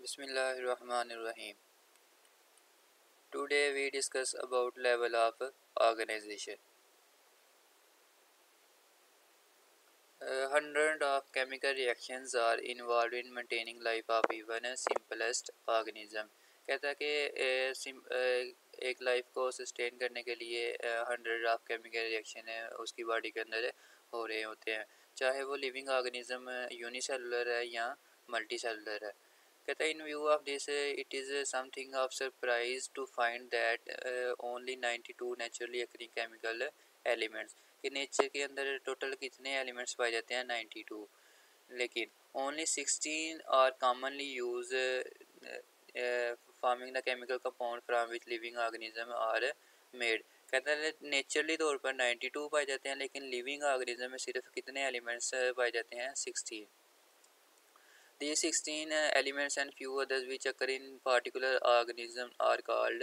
Bismillahirrahmanirrahim. Today we discuss about level of organization. Hundreds of chemical reactions are involved in maintaining life of even a simplest organism. कहता है कि एक life को sustain करने के लिए हंड्रेड ऑफ केमिकल रिएक्शन है उसकी बॉडी के अंदर हो रहे होते हैं, चाहे वो लिविंग ऑर्गेनिज्म यूनिसेलुलर है या मल्टी सेलुलर है। कहता है in view of this it is something of surprise to find that only 92 naturally occurring chemical elements कि नेचर के अंदर टोटल कितने एलिमेंट्स पाए जाते हैं 92, लेकिन only 16 are commonly use forming the chemical compound from which living organism are made. कहते हैं नेचुरली तौर पर 92 पाए जाते हैं, लेकिन लिविंग ऑर्गेनिज्म में सिर्फ कितने एलिमेंट्स पाए जाते हैं 16। These 16 elements and few others which occur in particular organism are called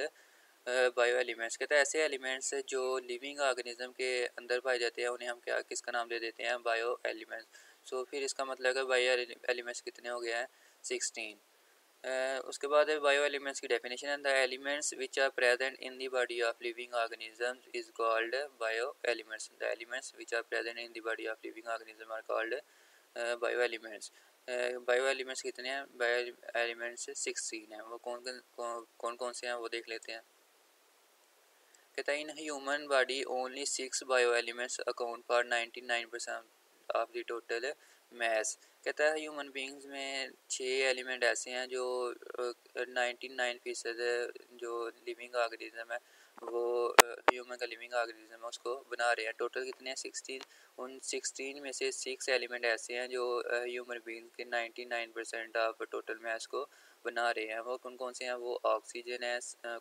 bio elements. कहते हैं ऐसे एलिमेंट्स जो लिविंग ऑर्गेनिज्म के अंदर पाए जाते हैं उन्हें हम क्या किसका नाम दे देते हैं बायो एलिमेंट्स। सो फिर इसका मतलब है बायो एलिमेंट्स कितने हो गए हैं 16। उसके बाद बायो एलिमेंट्स की डेफिनेशन है the elements which are present in the body of living organism is called bio elements. The elements which are present in the body of living organism are called bio elements. Bio elements कितने हैं, bio elements 16 हैं। वो कौन कौन से हैं वो देख लेते हैं। कहता है in human body only 6 bio elements account for 99% of the total mess. कहता है ह्यूमन बींग्स में 6 एलिमेंट ऐसे हैं जो 99% जो लिविंग ऑर्गेनिज्म है वो ह्यूमन का लिविंग ऑर्गेनिज्म है उसको बना रहे हैं। टोटल कितने हैं 16। उन 16 में से 6 एलिमेंट ऐसे हैं जो ह्यूमन बींग के 99% ऑफ टोटल मैस को बना रहे हैं। वो कौन कौन से हैं, वो ऑक्सीजन है,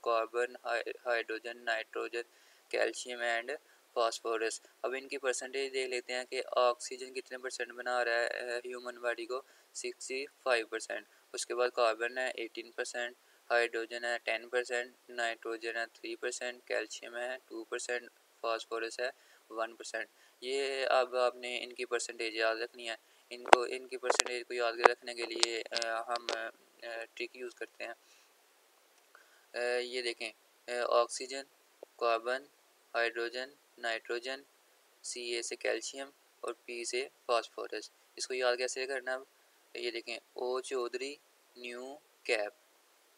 carbon, hydrogen, nitrogen, calcium and phosphorus. अब इनकी परसेंटेज देख लेते हैं कि ऑक्सीजन कितने परसेंट बना रहा है ह्यूमन बॉडी को 65%। उसके बाद कार्बन है 18%, हाइड्रोजन है 10%, नाइट्रोजन है 3%, कैल्शियम है 2%, फास्फोरस है 1%। ये अब आपने इनकी परसेंटेज याद रखनी है। इनकी परसेंटेज को याद रखने के लिए हम ट्रिक यूज़ करते हैं। ये देखें ऑक्सीजन, कार्बन, हाइड्रोजन, नाइट्रोजन, सी से कैल्शियम और पी से फास्फोरस। इसको याद कैसे करना। अब ये देखें ओ चौधरी न्यू कैप,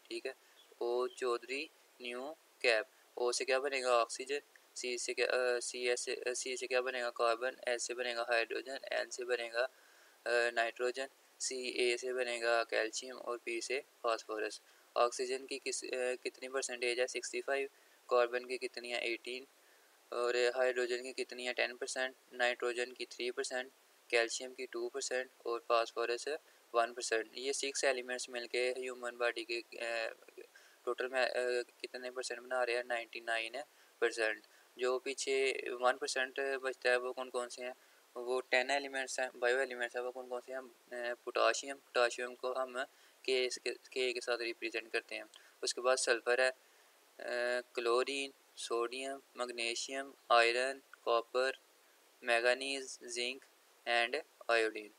ठीक है, ओ चौधरी न्यू कैप। ओ से क्या बनेगा ऑक्सीजन, सी से क्या बनेगा कार्बन, एस से बनेगा हाइड्रोजन, एन से बनेगा नाइट्रोजन, ए से बनेगा कैल्शियम और पी से फास्फोरस। ऑक्सीजन की कितनी परसेंटेज है 65, कार्बन की कितनी है 18 और हाइड्रोजन की कितनी है 10%, नाइट्रोजन की 3%, कैल्शियम की 2% और फास्फोरस 1%। ये 6 एलिमेंट्स मिलके ह्यूमन बॉडी के टोटल में कितने परसेंट बना रहे हैं 99%। जो पीछे 1% बचता है वो कौन कौन से हैं, वो 10 एलिमेंट्स हैं, बायो एलिमेंट्स हैं। वो कौन कौन से हैं, पोटाशियम को हम के साथ रिप्रेजेंट करते हैं। उसके बाद सल्फ़र है, chlorine, sodium, magnesium, iron, copper, manganese, zinc and iodine.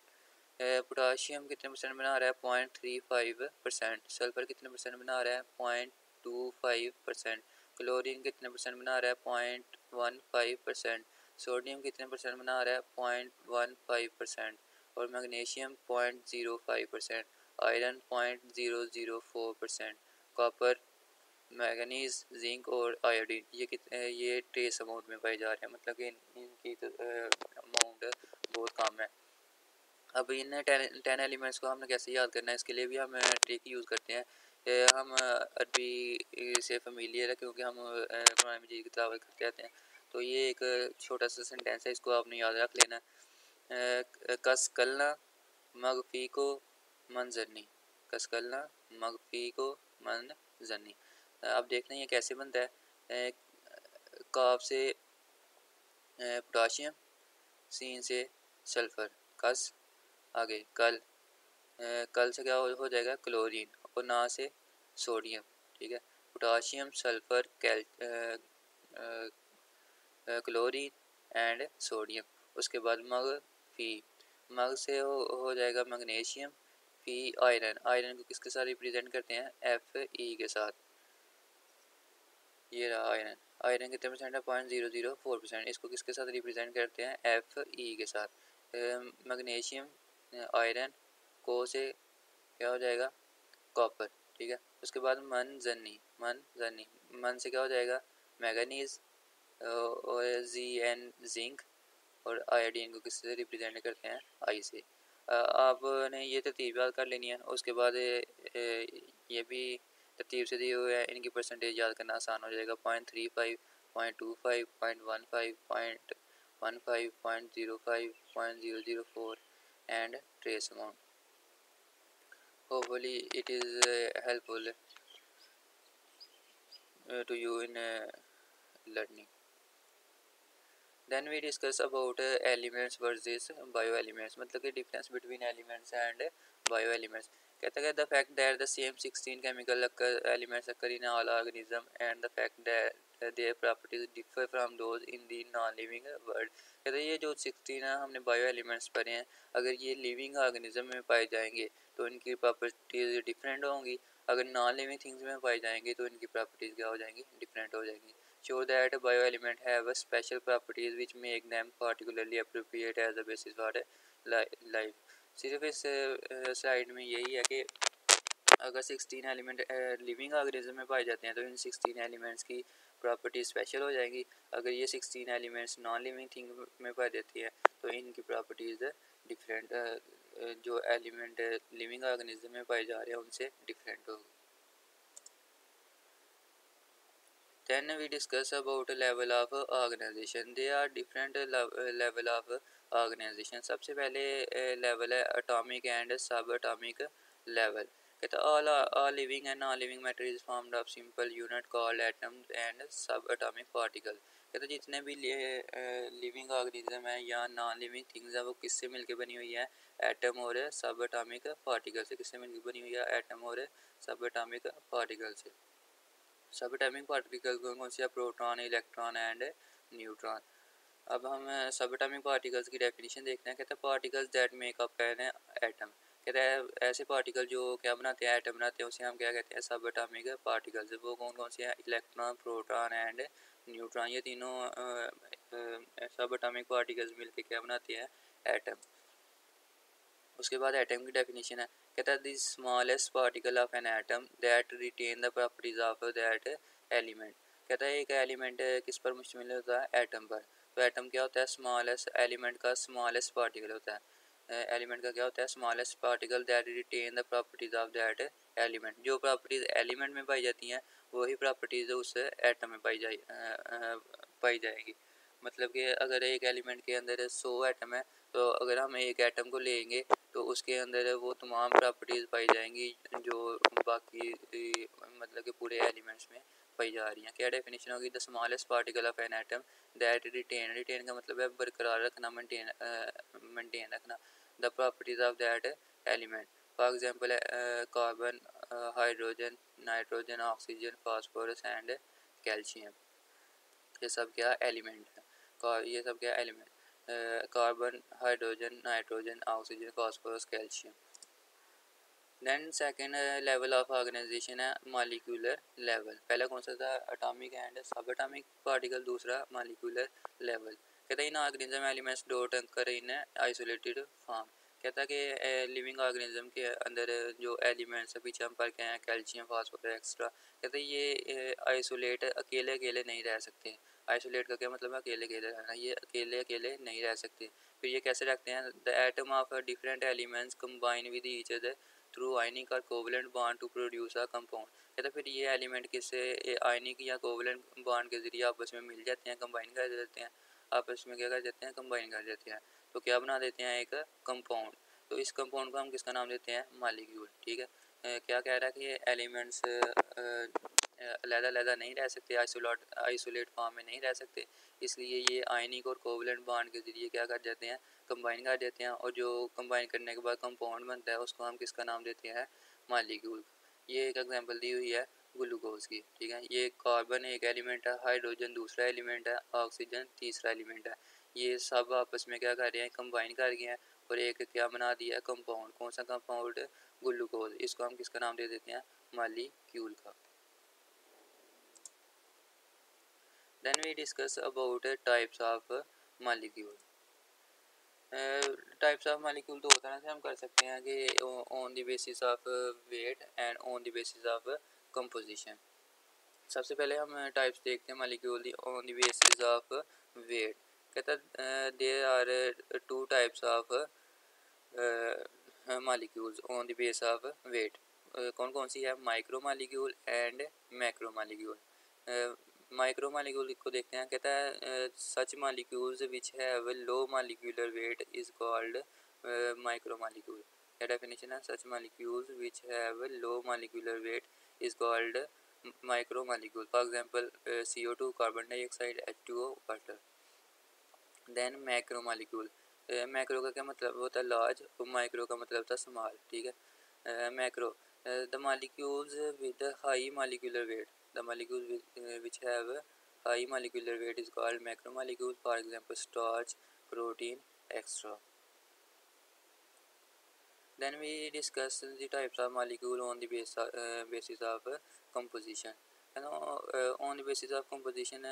Potassium कितने परसेंट बना रहा है 0.35%, सल्फर कितने परसेंट बना रहा है 0.25%, क्लोरीन कितने परसेंट बना रहा है 0.15%, सोडियम कितने परसेंट बना रहा है 0.15% और magnesium 0.05%, iron 0.004%, copper, manganese, zinc और आयोडीन ये ट्रेस अमाउंट में पाए जा रहे हैं, मतलब कि इनकी अमाउंट बहुत कम है। अब इन 10 एलिमेंट्स को हमने कैसे याद करना है, इसके लिए भी हम ट्रिक यूज़ करते हैं। हम अरबी से फेमिलियर है क्योंकि हम कुरान मजीद की तिलावत करते रहते हैं। तो ये एक छोटा सा सेंटेंस है, इसको आपने याद रख लेना। कस कलना मगफ़ी को मंजरनी, कस कलना मगफ़ी को मंजरनी। अब देख लें ये कैसे बनता है। काफ से पोटाशियम, सीन से सल्फ़र, कस, आगे कल से क्या हो जाएगा क्लोरीन और ना से सोडियम, ठीक है, potassium, sulphur, chlorine and sodium. उसके बाद मग से हो जाएगा मैग्नीशियम, पी आयरन, आयरन को किसके साथ रिप्रेजेंट करते हैं, एफ ई के साथ। ये रहा आयरन, आयरन कितने परसेंट है, 0.004%, इसको किसके साथ रिप्रेजेंट करते हैं, एफ ई के साथ। मैग्नीशियम आयरन को से क्या हो जाएगा, कॉपर, ठीक है। उसके बाद मनजनी, मनजनी, मन से क्या हो जाएगा, मैगनीज, और जी एन जिंक, और आयोडीन को किससे रिप्रेजेंट करते हैं, आई से। आपने ये तरतीब याद कर लेनी है। उसके बाद ये भी तरतीब से दिए हुए हैं, इनकी परसेंटेज याद करना आसान हो जाएगा। 0.35, 0.25, 0.15, 0.15, 0.05, 0.004 and trace amount. Hopefully it is helpful to you in learning. Then we discuss about elements versus bioelements, मतलब कि difference between elements and bioelements। कहता है the fact that the same 16 chemical elements occur in all organism and the fact that their properties differ from those in the non-living world। कहता है ये जो 16 है हमने बायो एलिमेंट्स पढ़े हैं, अगर ये लिविंग ऑर्गेनिज्म में पाए जाएंगे तो इनकी प्रॉपर्टीज डिफरेंट होंगी, अगर नॉन लिविंग थिंग्स में पाई जाएंगी तो इनकी प्रॉपर्टीज क्या हो जाएंगी, डिफरेंट हो जाएंगी। Show that bioelement have a special properties which make them particularly appropriate as a basis for life। सिर्फ इस स्लाइड में यही है कि अगर 16 एलिमेंट लिविंग ऑर्गेनिज्म में पाए जाते हैं तो इन 16 एलिमेंट्स की प्रॉपर्टी स्पेशल हो जाएंगी। अगर ये 16 एलिमेंट्स नॉन लिविंग थिंग में पाई जाती है तो इनकी प्रॉपर्टीज़ डिफरेंट, जो एलिमेंट लिविंग ऑर्गेनिज्म में पाए जा रहे हैं उनसे डिफरेंट होगी। Then we discuss about level of organization. There are different level of organization. सबसे पहले level है atomic and subatomic level। कहता all living and non-living matter is formed of simple unit called atoms and subatomic particles। कहता जितने भी living organism है या non living things है वो किससे मिलकर बनी हुई है, एटम और सब एटॉमिक पार्टिकल से। किससे मिलकर बनी हुई है, एटम और सब एटॉमिक पार्टिकल से। सब एटॉमिक पार्टिकल कौन से, प्रोटॉन, इलेक्ट्रॉन एंड न्यूट्रॉन। अब हम सब एटॉमिक पार्टिकल्स की डेफिनेशन देखते हैं। कहते हैं particles that make up an atom. कहते हैं ऐसे पार्टिकल जो क्या बनाते हैं, एटम बनाते हैं, उसे हम क्या कहते हैं, सब एटॉमिक पार्टिकल्स। वो कौन कौन से हैं, इलेक्ट्रॉन, प्रोटॉन एंड न्यूट्रॉन। ये तीनों सब एटॉमिक पार्टिकल्स मिलकर क्या बनाते हैं, एटम। उसके बाद एटम की डेफिनेशन है। कहता है the smallest particle of an atom that retain the properties of that element. कहता है एक एलिमेंट किस पर मुश्तमिल होता है, एटम पर। तो एटम क्या होता है, स्मॉलेस्ट, एलिमेंट का स्मॉलेस्ट पार्टिकल होता है। एलिमेंट का क्या होता है, smallest particle that retain the properties of that element. जो प्रॉपर्टीज एलिमेंट में पाई जाती हैं वही प्रॉपर्टीज उस एटम में पाई जाएगी। मतलब कि अगर एक एलिमेंट के अंदर 100 एटम है तो अगर हम एक एटम को लेंगे तो उसके अंदर वो तमाम प्रॉपर्टीज़ पाई जाएंगी जो बाकी मतलब कि पूरे एलिमेंट्स में पाई जा रही हैं। क्या डेफिनेशन होगी, the smallest particle of an atom that retain, retain का मतलब है बरकरार रखना, मेंटेन रखना, the properties of that element. For example carbon, hydrogen, nitrogen, oxygen, phosphorus and calcium. ये सब क्या एलिमेंट है, ये सब क्या element, carbon, hydrogen, nitrogen, oxygen, phosphorus, calcium. Then second level of organisation है मॉलिक्यूलर लेवल। पहला कौन सा था, atomic and sub atomic particle, दूसरा मॉलिक्यूलर लेवल। कहता है इन organism elements don't occur in isolated form. कहता है कि लिविंग ऑर्गेनिज्म के अंदर जो एलिमेंट्स पीछे हम पढ़ के हैं, कैल्शियम, फास्फोरस एक्स्ट्रा, कहते हैं ये आइसोलेट अकेले अकेले नहीं रह सकते। आइसोलेट का क्या मतलब है, अकेले अकेले रहना, ये अकेले अकेले नहीं रह सकते। फिर ये कैसे रखते हैं, the atom of different elements combine with each other through ionic और covalent bond to produce a compound. कहते फिर ये एलिमेंट किससे आयनिक या कोवलेंट बॉन्ड के जरिए आपस में मिल जाते हैं, कंबाइन कर देते हैं, आपस में क्या कर देते हैं, कंबाइन कर देते हैं, तो क्या बना देते हैं, एक कंपाउंड। तो इस कंपाउंड को हम किसका नाम देते हैं, मॉलिक्यूल। ठीक है, क्या कह रहा है कि ये एलिमेंट्स अलग-अलग नहीं रह सकते, आइसोलेट फॉर्म में नहीं रह सकते, इसलिए ये आयनिक और कोवलेंट बॉन्ड के ज़रिए क्या कर देते हैं, कंबाइन कर देते हैं, और जो कंबाइन करने के बाद कंपाउंड बनता है उसको हम किसका नाम देते हैं, मॉलिक्यूल। ये एक एग्जांपल दी हुई है ग्लूकोज की। ठीक है, ये कार्बन एक एलिमेंट है, हाइड्रोजन दूसरा एलिमेंट है, ऑक्सीजन तीसरा एलिमेंट है। ये सब आपस में क्या कर रहे हैं, कंबाइन कर गए हैं और एक क्या बना दिया कंपाउंड। कौन सा कंपाउंड? ग्लूकोज। इसको हम किसका नाम दे देते हैं? मॉलिक्यूल का। Then we discuss about types of molecule. Types of molecule दो तरह से हम कर सकते हैं कि on the basis of weight and on the basis of composition. सबसे पहले हम टाइप्स देखते हैं molecule the on the basis of weight. कहता है there are two types of molecules on the base of weight. कौन कौन सी है? Micro molecule and macro molecule. Micro molecule को देखते हैं। कहता है such molecules which have low molecular weight is called micro molecule. क्या डेफिनेशन है? Such molecules which have low molecular weight is called micro molecule. For example CO2 carbon dioxide, H2O water. Then macro molecule. Macro का क्या मतलब होता है? Large. और micro का मतलब था स्मॉल। ठीक है। Macro the molecules with high molecular weight. The molecules which have high molecular weight is called macro molecule. For example starch, protein, extra. Then we discuss the types of molecule on the basis of composition. On the basis of composition,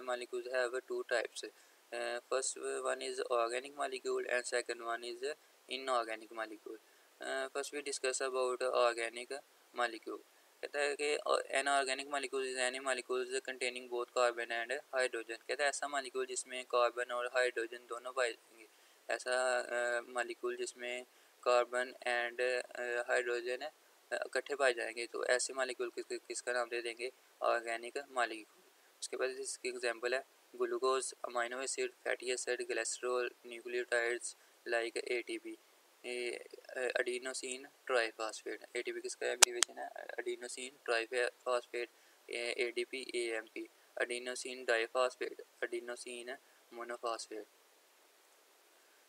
molecules have two types. First one is organic molecule and second one is inorganic molecule. First we discuss about organic molecule. कहता है कि inorganic molecule is any molecules containing both carbon and hydrogen. कहता है ऐसा molecule जिसमें carbon और hydrogen दोनों पाए जाएंगे। ऐसा molecule जिसमें कार्बन एंड हाइड्रोजन इकट्ठे पाए जाएंगे, तो ऐसे मॉलिक्यूल किसका नाम दे देंगे? Organic molecule. उसके बाद इसकी एग्जांपल है glucose, amino acid, fatty acid, cholesterol, nucleotides like ATP, adenosine triphosphate. ATP किसका एब्रीविएशन है? Adenosine triphosphate. ADP AMP, adenosine diphosphate, adenosine monophosphate.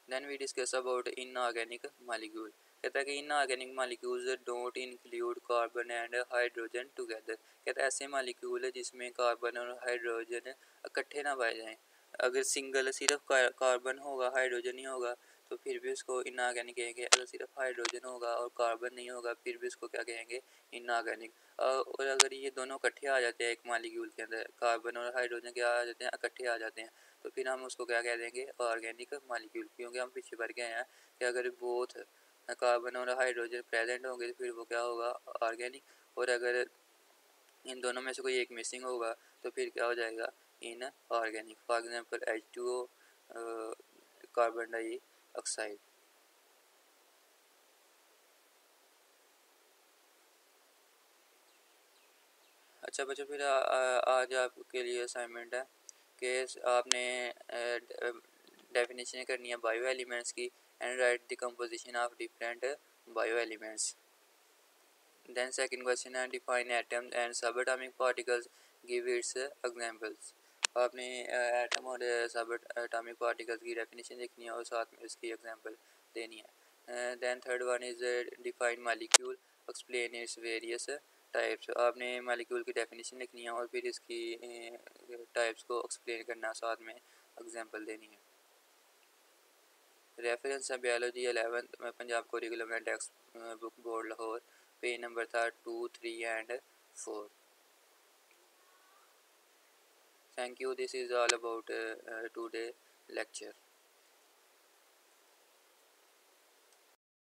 Then we discuss about inorganic molecule. कहता है कि inorganic molecules don't include carbon and hydrogen together. कहता है ऐसे molecule है जिसमें कार्बन और हाइड्रोजन इकट्ठे ना पाए जाएं। अगर सिंगल सिर्फ कार्बन होगा, हाइड्रोजन नहीं होगा, तो फिर भी उसको इनऑर्गेनिक कहेंगे। अगर सिर्फ हाइड्रोजन होगा और कार्बन नहीं होगा, फिर भी उसको क्या कहेंगे? इनऑर्गेनिक। और अगर ये दोनों इकट्ठे आ जाते हैं एक मॉलिक्यूल के अंदर, कार्बन और हाइड्रोजन क्या आ जाते हैं? इकट्ठे आ जाते हैं, तो फिर हम उसको क्या कह देंगे? Organic molecule. क्योंकि हम पीछे पढ़ के आए हैं कि अगर बोथ कार्बन और हाइड्रोजन प्रेजेंट होंगे तो फिर वो क्या होगा? ऑर्गेनिक। और अगर इन दोनों में से कोई एक मिसिंग होगा तो फिर क्या हो जाएगा? Inorganic. For example H2O carbon dioxide. अच्छा बच्चों, फिर आज आपके लिए असाइनमेंट है कि आपने डेफिनेशन करनी है बायो एलिमेंट्स की and write the composition of different bio elements. Then second question है define atoms and sub atomic particles, give its examples. आपने एटम और सब एटॉमिक पार्टिकल्स की डेफिनेशन लिखनी है और साथ में इसकी एग्जांपल देनी है। Then third one is define molecule, explain its various types. आपने मॉलिक्यूल की डेफिनेशन लिखनी है और फिर इसकी टाइप्स को एक्सप्लेन करना, साथ में एग्जांपल देनी है। रेफरेंस है biology 11th Punjab curriculum and text book board Lahore, page number था 2, 3 and 4। Thank you. This is all about today lecture.